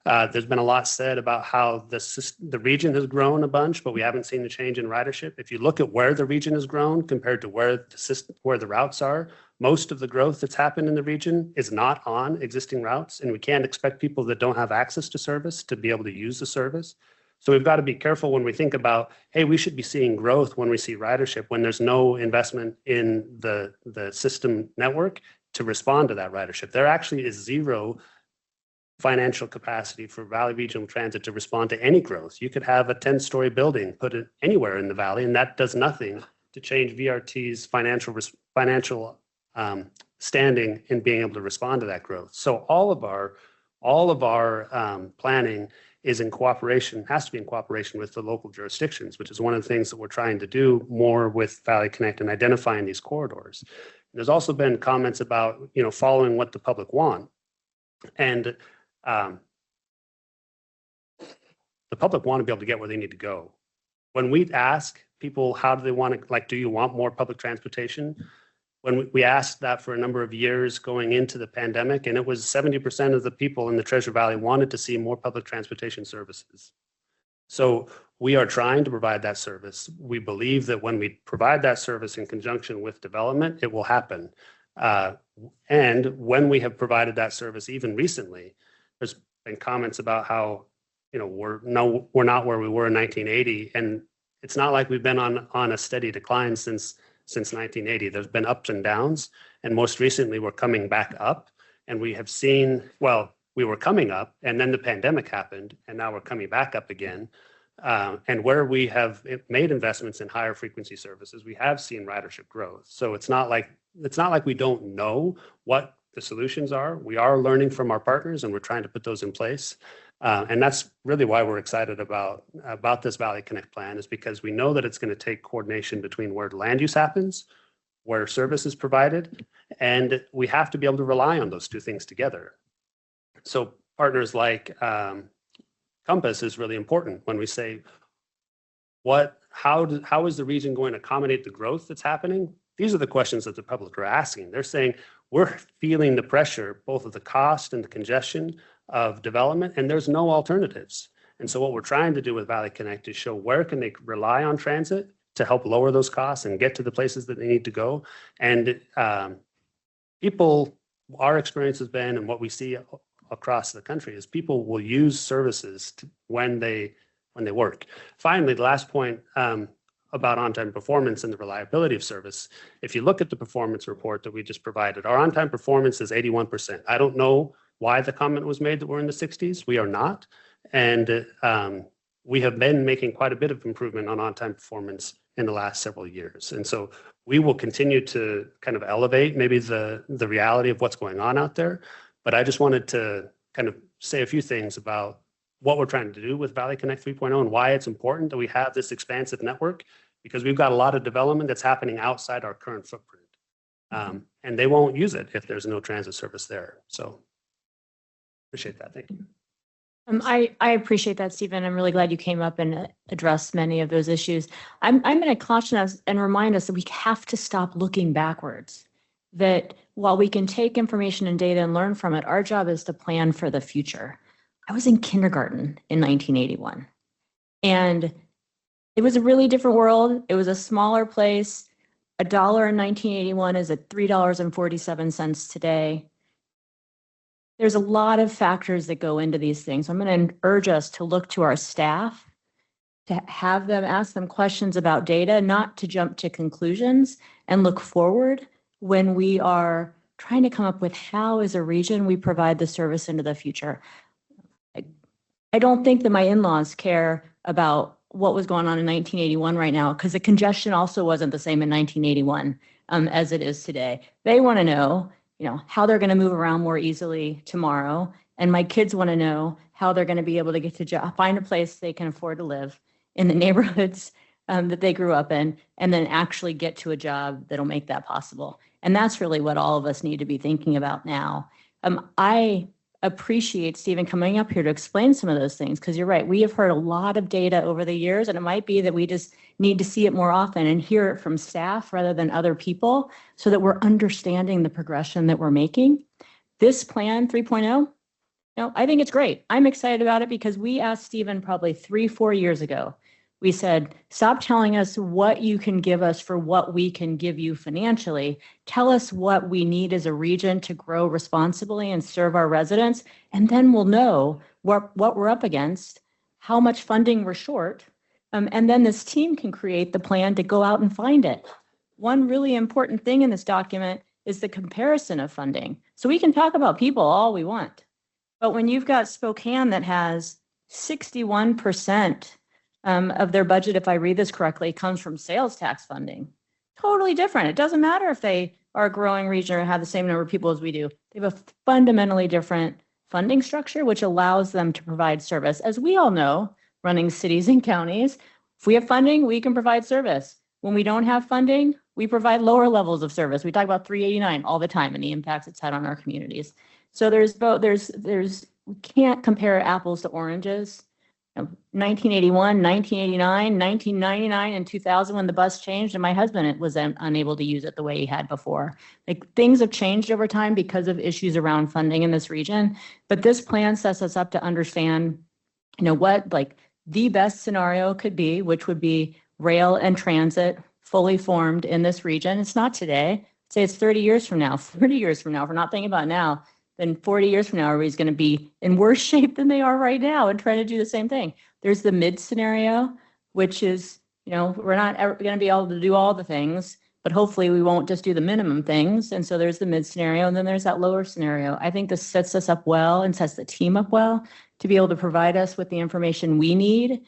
There's been a lot said about how the region has grown a bunch, but we haven't seen a change in ridership. If you look at where the region has grown compared to where the routes are, most of the growth that's happened in the region is not on existing routes, and we can't expect people that don't have access to service to be able to use the service. So we've got to be careful when we think about, hey, we should be seeing growth when we see ridership, when there's no investment in the system network to respond to that ridership. There actually is zero financial capacity for Valley Regional Transit to respond to any growth. You could have a 10-story building, put it anywhere in the valley, and that does nothing to change VRT's financial standing in being able to respond to that growth. So all of our planning is in cooperation, has to be in cooperation with the local jurisdictions, which is one of the things that we're trying to do more with Valley Connect and identifying these corridors. There's also been comments about, following what the public want. And the public want to be able to get where they need to go. When we ask people, how do they want to, do you want more public transportation? When we asked that for a number of years going into the pandemic, and it was 70% of the people in the Treasure Valley wanted to see more public transportation services. So we are trying to provide that service. We believe that when we provide that service in conjunction with development, it will happen. And when we have provided that service, even recently, there's been comments about how, we're not where we were in 1980. And it's not like we've been on a steady decline since 1980. There's been ups and downs, and most recently we're coming back up, and we have seen, we were coming up and then the pandemic happened, and now we're coming back up again. And where we have made investments in higher frequency services, we have seen ridership growth. So it's not like we don't know what the solutions are. We are learning from our partners, and we're trying to put those in place. And that's really why we're excited about this Valley Connect plan, is because we know that it's going to take coordination between where land use happens, where service is provided, and we have to be able to rely on those two things together. So partners like Compass is really important when we say, how is the region going to accommodate the growth that's happening? These are the questions that the public are asking. They're saying, we're feeling the pressure, both of the cost and the congestion of development, and there's no alternatives. And so what we're trying to do with Valley Connect is show where can they rely on transit to help lower those costs and get to the places that they need to go. And our experience has been, and what we see across the country, is people will use services when they work. Finally, the last point, about on-time performance and the reliability of service. If you look at the performance report that we just provided, our on-time performance is 81%. I don't know why the comment was made that we're in the 60s. We are not. And we have been making quite a bit of improvement on on-time performance in the last several years. And so we will continue to kind of elevate maybe the reality of what's going on out there. But I just wanted to kind of say a few things about what we're trying to do with Valley Connect 3.0 and why it's important that we have this expansive network, because we've got a lot of development that's happening outside our current footprint. And they won't use it if there's no transit service there. So appreciate that. Thank you. I appreciate that, Stephen. I'm really glad you came up and addressed many of those issues. I'm going to caution us and remind us that we have to stop looking backwards. That while we can take information and data and learn from it, our job is to plan for the future. I was in kindergarten in 1981, and it was a really different world. It was a smaller place. $1 in 1981 is at $3.47 today. There's a lot of factors that go into these things. I'm going to urge us to look to our staff, to have them ask them questions about data, not to jump to conclusions, and look forward when we are trying to come up with how, as a region, we provide the service into the future. I don't think that my in-laws care about what was going on in 1981 right now, because the congestion also wasn't the same in 1981 as it is today. They want to know, how they're going to move around more easily tomorrow. And my kids want to know how they're going to be able to get to find a place they can afford to live in the neighborhoods that they grew up in, and then actually get to a job that'll make that possible. And that's really what all of us need to be thinking about now. I appreciate Stephen coming up here to explain some of those things, because you're right. We have heard a lot of data over the years, and it might be that we just need to see it more often and hear it from staff rather than other people, so that we're understanding the progression that we're making. This plan 3.0, I think it's great. I'm excited about it because we asked Stephen probably 3-4 years ago. We said, stop telling us what you can give us for what we can give you financially. Tell us what we need as a region to grow responsibly and serve our residents. And then we'll know what we're up against, how much funding we're short. And then this team can create the plan to go out and find it. One really important thing in this document is the comparison of funding. So we can talk about people all we want. But when you've got Spokane that has 61% of their budget, if I read this correctly, comes from sales tax funding. Totally different. It doesn't matter if they are a growing region or have the same number of people as we do. They have a fundamentally different funding structure, which allows them to provide service. As we all know, running cities and counties, if we have funding, we can provide service. When we don't have funding, we provide lower levels of service. We talk about 389 all the time and the impacts it's had on our communities. So we can't compare apples to oranges. 1981, 1989, 1999, and 2000 when the bus changed, and my husband was unable to use it the way he had before. Like, things have changed over time because of issues around funding in this region. But this plan sets us up to understand, what the best scenario could be, which would be rail and transit fully formed in this region. It's not today. Say it's 30 years from now, 30 years from now. If we're not thinking about it now, then 40 years from now, everybody's going to be in worse shape than they are right now and trying to do the same thing. There's the mid scenario, which is, we're not ever going to be able to do all the things, but hopefully we won't just do the minimum things. And so there's the mid scenario, and then there's that lower scenario. I think this sets us up well and sets the team up well to be able to provide us with the information we need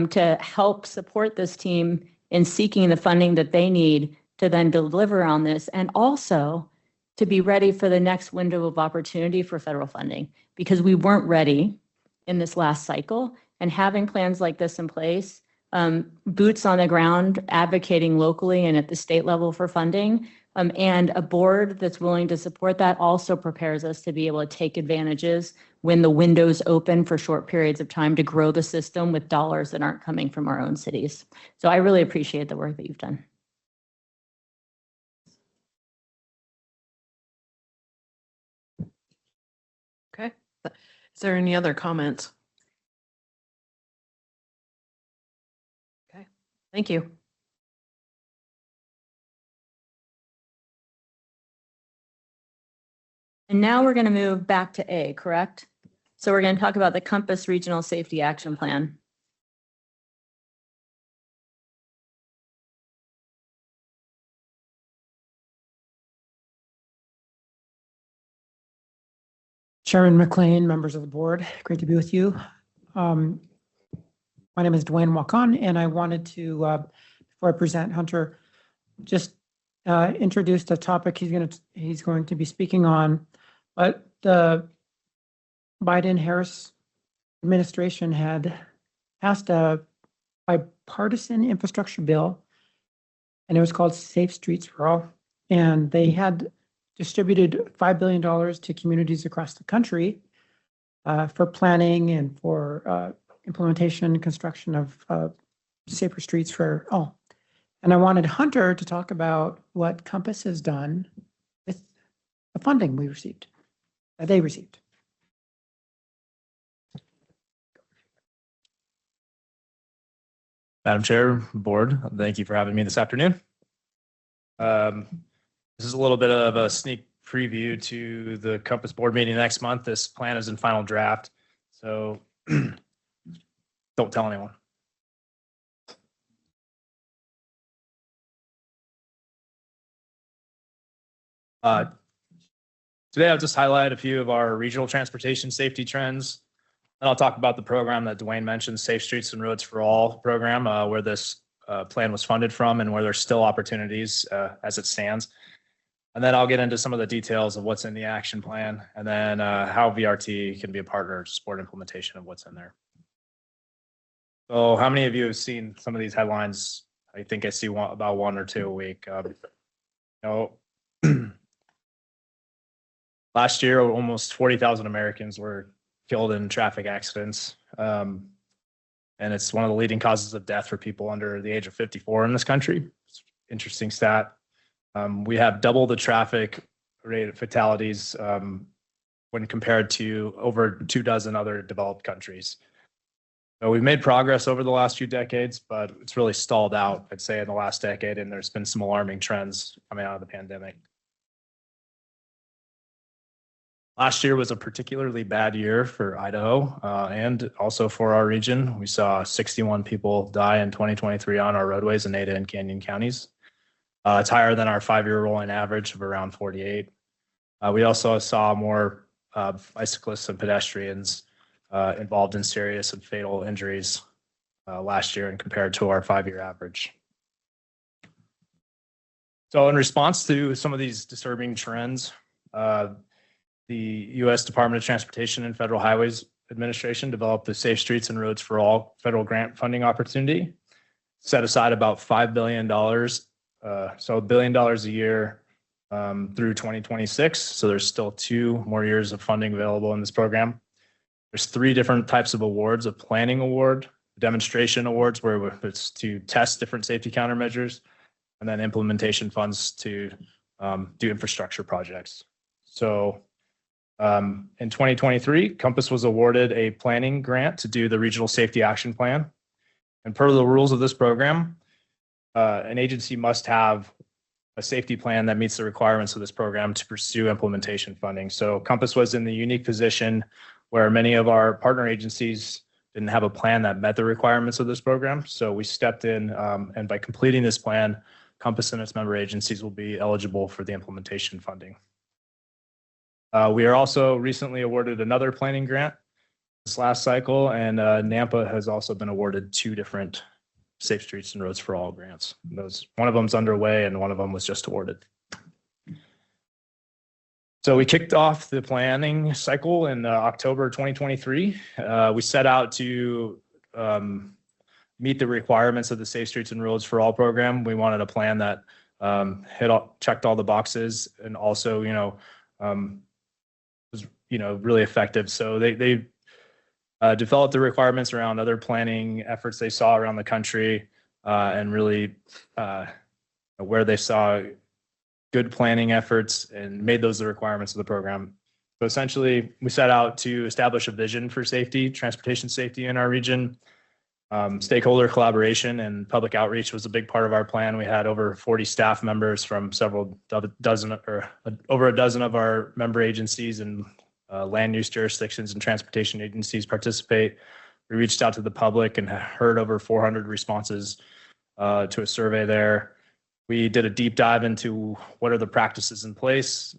to help support this team in seeking the funding that they need to then deliver on this, and also to be ready for the next window of opportunity for federal funding, because we weren't ready in this last cycle. And having plans like this in place, boots on the ground, advocating locally and at the state level for funding, and a board that's willing to support that also prepares us to be able to take advantages when the windows open for short periods of time to grow the system with dollars that aren't coming from our own cities. So I really appreciate the work that you've done. Okay. Is there any other comments? Okay, thank you. And now we're going to move back to A, correct? So we're going to talk about the Compass Regional Safety Action Plan. Chairman McLean, members of the board, great to be with you. My name is Dwayne Wakan, and I wanted to, before I present Hunter, just introduce the topic he's going to be speaking on. But the Biden-Harris administration had passed a bipartisan infrastructure bill, and it was called Safe Streets for All. And they had distributed $5 billion to communities across the country for planning and for implementation and construction of safer streets for all. And I wanted Hunter to talk about what Compass has done with the funding we received, that they received. Madam Chair, Board, thank you for having me this afternoon. This is a little bit of a sneak preview to the Compass Board meeting next month. This plan is in final draft, so don't tell anyone. Today, I'll just highlight a few of our regional transportation safety trends. Then I'll talk about the program that Dwayne mentioned, Safe Streets and Roads for All program, where this plan was funded from and where there's still opportunities as it stands. And then I'll get into some of the details of what's in the action plan and then how VRT can be a partner to support implementation of what's in there. So how many of you have seen some of these headlines? I think I see about one or two a week. Last year, almost 40,000 Americans were killed in traffic accidents. And it's one of the leading causes of death for people under the age of 54 in this country. It's an interesting stat. We have double the traffic rate of fatalities when compared to over 24 other developed countries. So we've made progress over the last few decades, but it's really stalled out, I'd say, in the last decade, and there's been some alarming trends coming out of the pandemic. Last year was a particularly bad year for Idaho and also for our region. We saw 61 people die in 2023 on our roadways in Ada and Canyon counties. It's higher than our 5-year rolling average of around 48. We also saw more bicyclists and pedestrians involved in serious and fatal injuries last year and compared to our 5-year average. So in response to some of these disturbing trends, the U.S. Department of Transportation and Federal Highways Administration developed the Safe Streets and Roads for All federal grant funding opportunity, set aside about $5 billion, so $1 billion a year through 2026. So there's still 2 more years of funding available in this program. There's 3 different types of awards: a planning award, demonstration awards where it's to test different safety countermeasures, and then implementation funds to do infrastructure projects. So in 2023, Compass was awarded a planning grant to do the Regional Safety Action Plan. And per the rules of this program, an agency must have a safety plan that meets the requirements of this program to pursue implementation funding. So Compass was in the unique position where many of our partner agencies didn't have a plan that met the requirements of this program. So we stepped in, and by completing this plan, Compass and its member agencies will be eligible for the implementation funding. We are also recently awarded another planning grant this last cycle, and NAMPA has also been awarded 2 different Safe Streets and Roads for All grants. One of them's underway and one of them was just awarded. So we kicked off the planning cycle in October 2023. We set out to meet the requirements of the Safe Streets and Roads for All program. We wanted a plan that checked all the boxes and also, was really effective. So they developed the requirements around other planning efforts they saw around the country and really where they saw good planning efforts and made those the requirements of the program. So essentially, we set out to establish a vision for safety, transportation safety in our region. Stakeholder collaboration and public outreach was a big part of our plan. We had over 40 staff members from several dozen or over a dozen of our member agencies and land use jurisdictions and transportation agencies participate. We reached out to the public and heard over 400 responses to a survey there. We did a deep dive into what are the practices in place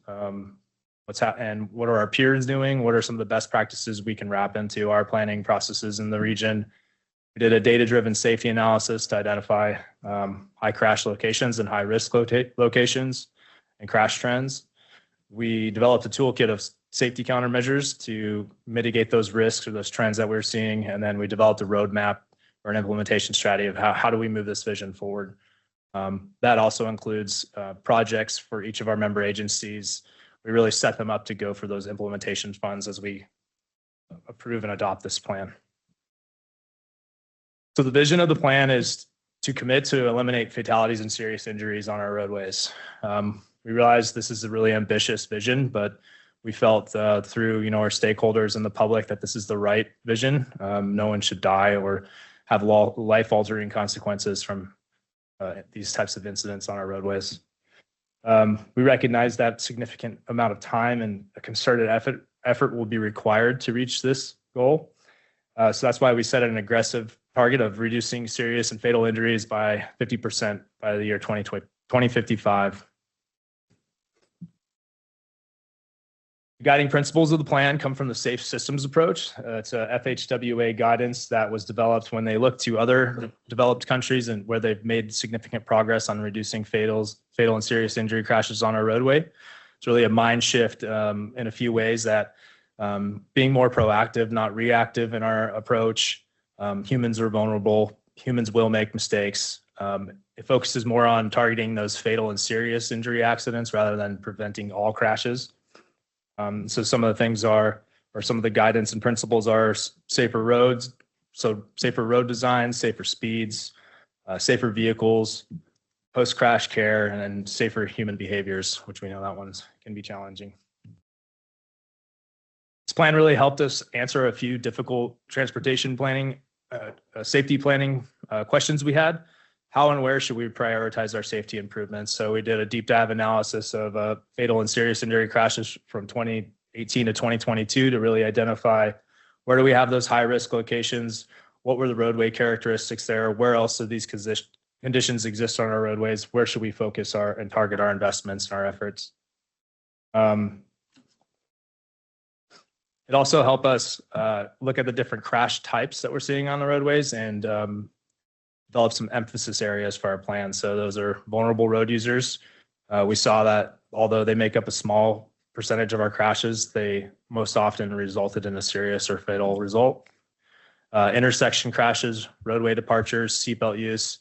and what are our peers doing? What are some of the best practices we can wrap into our planning processes in the region? We did a data-driven safety analysis to identify high crash locations and high risk locations and crash trends. We developed a toolkit of safety countermeasures to mitigate those risks or those trends that we're seeing. And then we developed a roadmap or an implementation strategy of how do we move this vision forward. That also includes projects for each of our member agencies. We really set them up to go for those implementation funds as we approve and adopt this plan. So the vision of the plan is to commit to eliminate fatalities and serious injuries on our roadways. We realize this is a really ambitious vision, but we felt through our stakeholders and the public that this is the right vision. No one should die or have life-altering consequences from these types of incidents on our roadways. We recognize that significant amount of time and a concerted effort will be required to reach this goal. So that's why we set an aggressive target of reducing serious and fatal injuries by 50% by the year 2055. The guiding principles of the plan come from the safe systems approach. It's a FHWA guidance that was developed when they looked to other developed countries and where they've made significant progress on reducing fatal and serious injury crashes on our roadway. It's really a mind shift in a few ways that being more proactive, not reactive in our approach. Humans are vulnerable. Humans will make mistakes. It focuses more on targeting those fatal and serious injury accidents rather than preventing all crashes. So some of the things or some of the guidance and principles are safer roads, so safer road design, safer speeds, safer vehicles, post-crash care, and then safer human behaviors, which we know that one can be challenging. This plan really helped us answer a few difficult transportation planning, safety planning questions we had. How and where should we prioritize our safety improvements? So we did a deep dive analysis of fatal and serious injury crashes from 2018 to 2022 to really identify where do we have those high risk locations? What were the roadway characteristics there? Where else do these conditions exist on our roadways? Where should we focus and target our investments and our efforts? It also helped us look at the different crash types that we're seeing on the roadways and develop some emphasis areas for our plan. So those are vulnerable road users. We saw that although they make up a small percentage of our crashes, they most often resulted in a serious or fatal result. Intersection crashes, roadway departures, seatbelt use,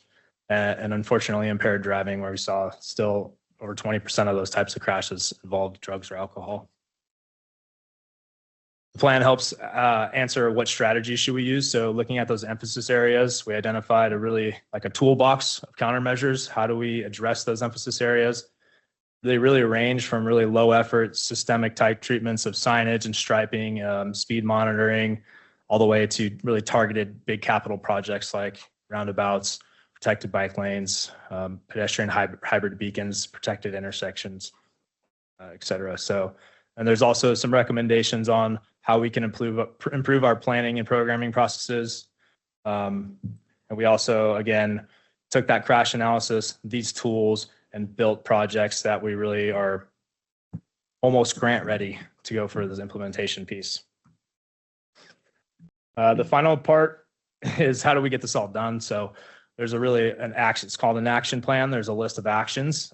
and unfortunately impaired driving, where we saw still over 20% of those types of crashes involved drugs or alcohol. The plan helps answer what strategies should we use. So looking at those emphasis areas, we identified a toolbox of countermeasures. How do we address those emphasis areas? They really range from really low effort systemic type treatments of signage and striping, speed monitoring, all the way to really targeted big capital projects like roundabouts, protected bike lanes, pedestrian hybrid beacons, protected intersections, et cetera. And there's also some recommendations on how we can improve our planning and programming processes. And we also, again, took that crash analysis, these tools, and built projects that we really are almost grant ready to go for this implementation piece. The final part is how do we get this all done? So there's it's called an action plan. There's a list of actions.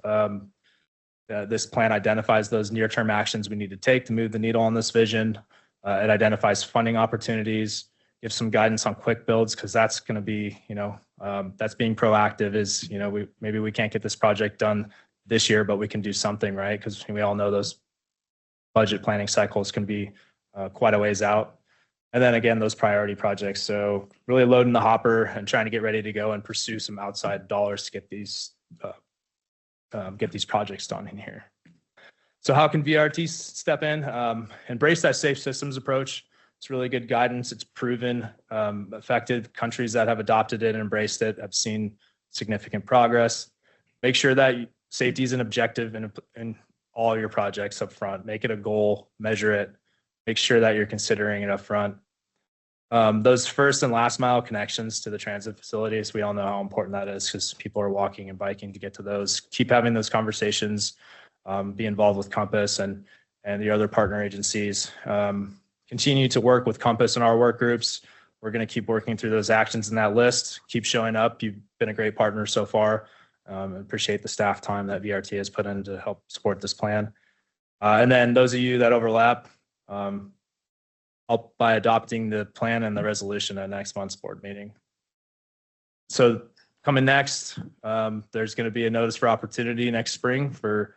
This plan identifies those near-term actions we need to take to move the needle on this vision. It identifies funding opportunities, gives some guidance on quick builds, because that's going to be, that's being proactive is, maybe we can't get this project done this year, but we can do something, right? Because we all know those budget planning cycles can be quite a ways out. And then again, those priority projects. So really loading the hopper and trying to get ready to go and pursue some outside dollars to get these projects done in here. So how can VRT step in? Embrace that safe systems approach. It's really good guidance. It's proven effective. Countries that have adopted it and embraced it have seen significant progress. Make sure that safety is an objective in all your projects up front. Make it a goal, measure it, make sure that you're considering it up front. Those first and last mile connections to the transit facilities, we all know how important that is because people are walking and biking to get to those. Keep having those conversations, be involved with Compass and and the other partner agencies. Continue to work with Compass and our work groups. We're going to keep working through those actions in that list. Keep showing up. You've been a great partner so far. Appreciate the staff time that VRT has put in to help support this plan. And then those of you that overlap, help by adopting the plan and the resolution at next month's board meeting. So coming next, there's going to be a notice for opportunity next spring for,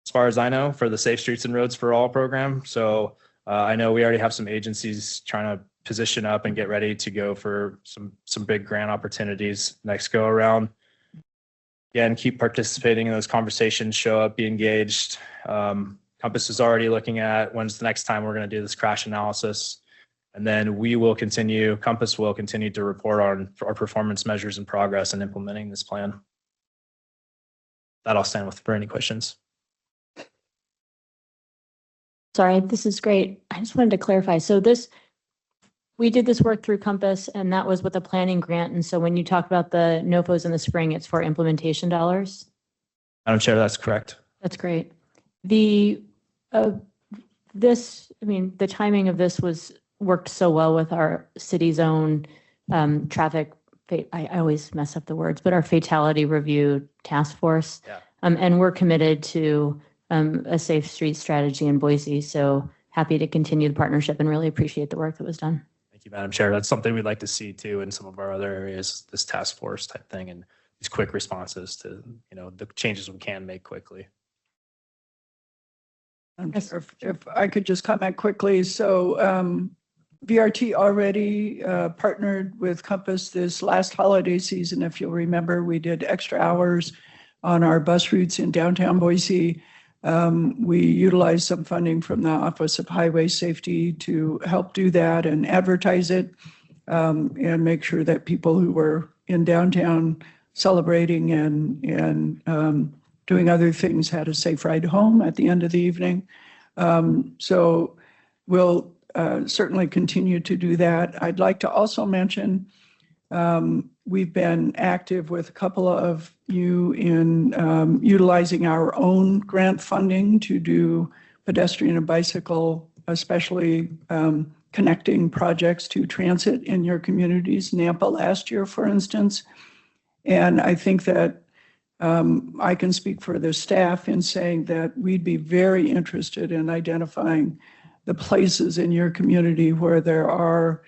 as far as I know, for the Safe Streets and Roads for All program. So I know we already have some agencies trying to position up and get ready to go for some big grant opportunities next go around. Again, keep participating in those conversations, show up, be engaged. Compass is already looking at when's the next time we're going to do this crash analysis. And then Compass will continue to report on our performance measures and progress in implementing this plan. That I'll stand with for any questions. Sorry, this is great. I just wanted to clarify. So we did this work through Compass, and that was with a planning grant. And so when you talk about the NOFOs in the spring, it's for implementation dollars? Madam Chair, that's correct. That's great. The timing of this worked so well with our city's own traffic. I always mess up the words, but our fatality review task force. Yeah. And we're committed to a safe street strategy in Boise. So happy to continue the partnership and really appreciate the work that was done. Thank you, Madam Chair. That's something we'd like to see too in some of our other areas, this task force type thing and these quick responses to, the changes we can make quickly. If I could just comment quickly. So VRT already partnered with Compass this last holiday season. If you'll remember, we did extra hours on our bus routes in downtown Boise. We utilized some funding from the Office of Highway Safety to help do that and advertise it and make sure that people who were in downtown celebrating and doing other things had a safe ride home at the end of the evening. So we'll certainly continue to do that. I'd like to also mention we've been active with a couple of you in utilizing our own grant funding to do pedestrian and bicycle, especially connecting projects to transit in your communities. Nampa last year, for instance. And I think that I can speak for the staff in saying that we'd be very interested in identifying the places in your community where there are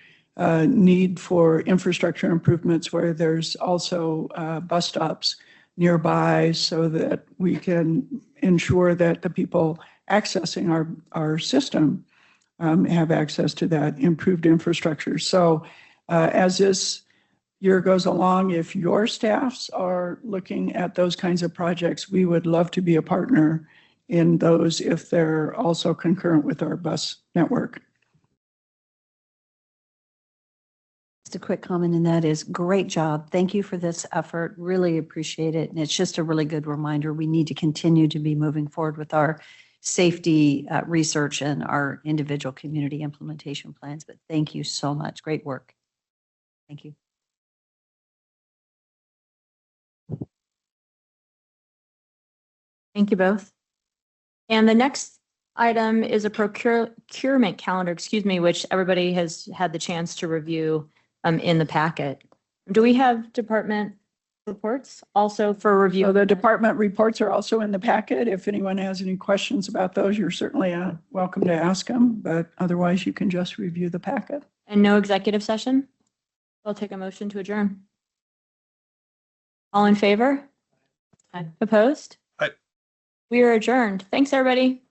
need for infrastructure improvements, where there's also bus stops nearby so that we can ensure that the people accessing our system have access to that improved infrastructure. So as this year goes along, if your staffs are looking at those kinds of projects, we would love to be a partner in those if they're also concurrent with our bus network. Just a quick comment, and that is great job. Thank you for this effort. Really appreciate it. And it's just a really good reminder. We need to continue to be moving forward with our safety research and our individual community implementation plans. But thank you so much. Great work. Thank you. Thank you both. And the next item is a procurement calendar, which everybody has had the chance to review in the packet. Do we have department reports also for review? So the department reports are also in the packet. If anyone has any questions about those, you're certainly welcome to ask them, but otherwise you can just review the packet. And no executive session? I'll take a motion to adjourn. All in favor? Aye. Opposed? Aye. We are adjourned. Thanks, everybody.